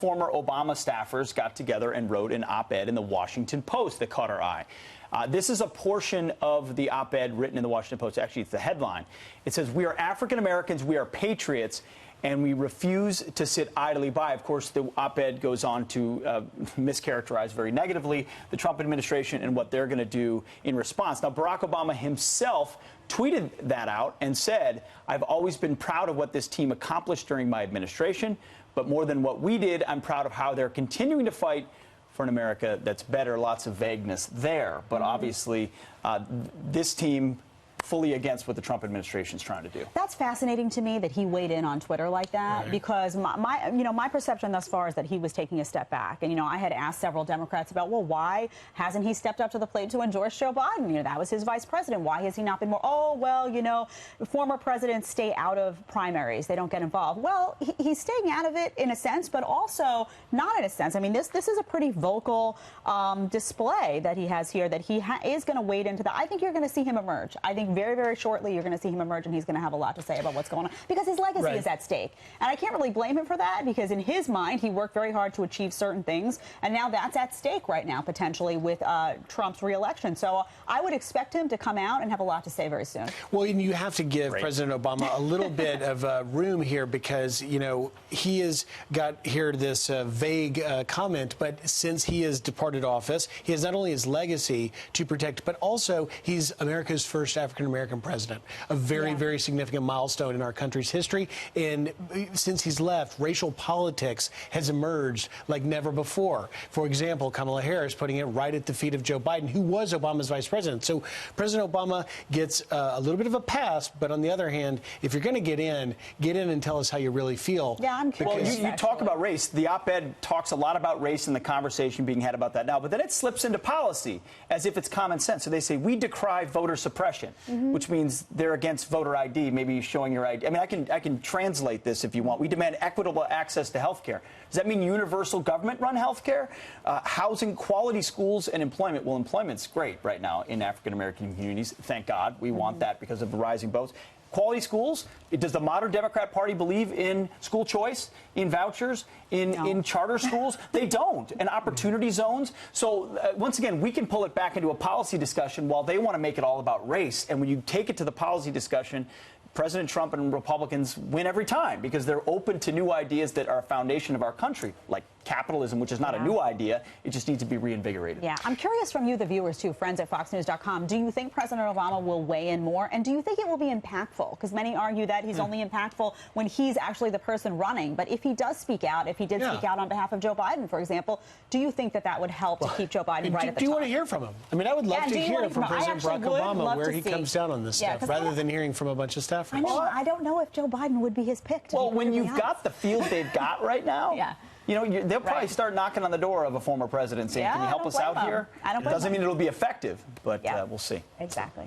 Former Obama staffers got together and wrote an op-ed in the Washington Post that caught our eye. This is a portion of the op-ed written in the Washington Post. Actually, it's the headline. It says, "We are African Americans, we are patriots, and we refuse to sit idly by." Of course, the op-ed goes on to mischaracterize very negatively the Trump administration and what they're going to do in response. Now, Barack Obama himself tweeted that out and said, "I've always been proud of what this team accomplished during my administration, but more than what we did, I'm proud of how they're continuing to fight for an America that's better." Lots of vagueness there, but obviously this team fully against what the Trump administration is trying to do. That's fascinating to me that he weighed in on Twitter like that, because my perception thus far is that he was taking a step back. And, I had asked several Democrats about, well, why hasn't he stepped up to the plate to endorse Joe Biden? That was his vice president. Why has he not been more? Oh, well, former presidents stay out of primaries. They don't get involved. Well, he's staying out of it in a sense, but also not in a sense. I mean, this is a pretty vocal display that he has here, that he is going to wade into that. I think you're going to see him emerge. I think very, very shortly you're going to see him emerge, and he's going to have a lot to say about what's going on, because his legacy is at stake. And I can't really blame him for that, because in his mind, he worked very hard to achieve certain things, and now that's at stake right now, potentially, with Trump's reelection. So I would expect him to come out and have a lot to say very soon. Well, and you have to give President Obama a little bit of room here, because, he has got here this vague comment, but since he has departed office, he has not only his legacy to protect, but also he's America's first African-American president, a very, very significant milestone in our country's history. And since he's left, racial politics has emerged like never before. For example, Kamala Harris putting it right at the feet of Joe Biden, who was Obama's vice president. So President Obama gets a little bit of a pass, but on the other hand, if you're going to get in and tell us how you really feel. Yeah, I'm curious. Well, you talk about race. The op-ed talks a lot about race and the conversation being had about that now, but then it slips into policy as if it's common sense. So they say, we decry voter suppression, which means they're against voter ID, maybe showing your ID. I mean, I can translate this if you want. We demand equitable access to health care. Does that mean universal government-run health care? Housing, quality schools, and employment. Well, employment's great right now in African-American communities. Thank God. We want that because of the rising votes. Quality schools? Does the modern Democrat Party believe in school choice, in vouchers, in charter schools? They don't. And opportunity zones. So, once again, we can pull it back into a policy discussion while they want to make it all about race. And when you take it to the policy discussion, President Trump and Republicans win every time, because they're open to new ideas that are a foundation of our country, like capitalism, which is not a new idea. It just needs to be reinvigorated. Yeah, I'm curious from you, the viewers, too, friends at foxnews.com. Do you think President Obama will weigh in more? And do you think it will be impactful? Because many argue that he's only impactful when he's actually the person running. But if he does speak out, if he did speak out on behalf of Joe Biden, for example, do you think that would help to keep Joe Biden right at the top? Do you want to hear from him? I mean, I would love to hear from President Barack Obama where he comes down on this stuff, rather than hearing from a bunch of staffers. I know. I don't know if Joe Biden would be his pick. Well, when you've got the field they've got right now, they'll probably start knocking on the door of a former president saying, can you help us out here? I don't blame Doesn't mean it'll be effective, but we'll see. Exactly.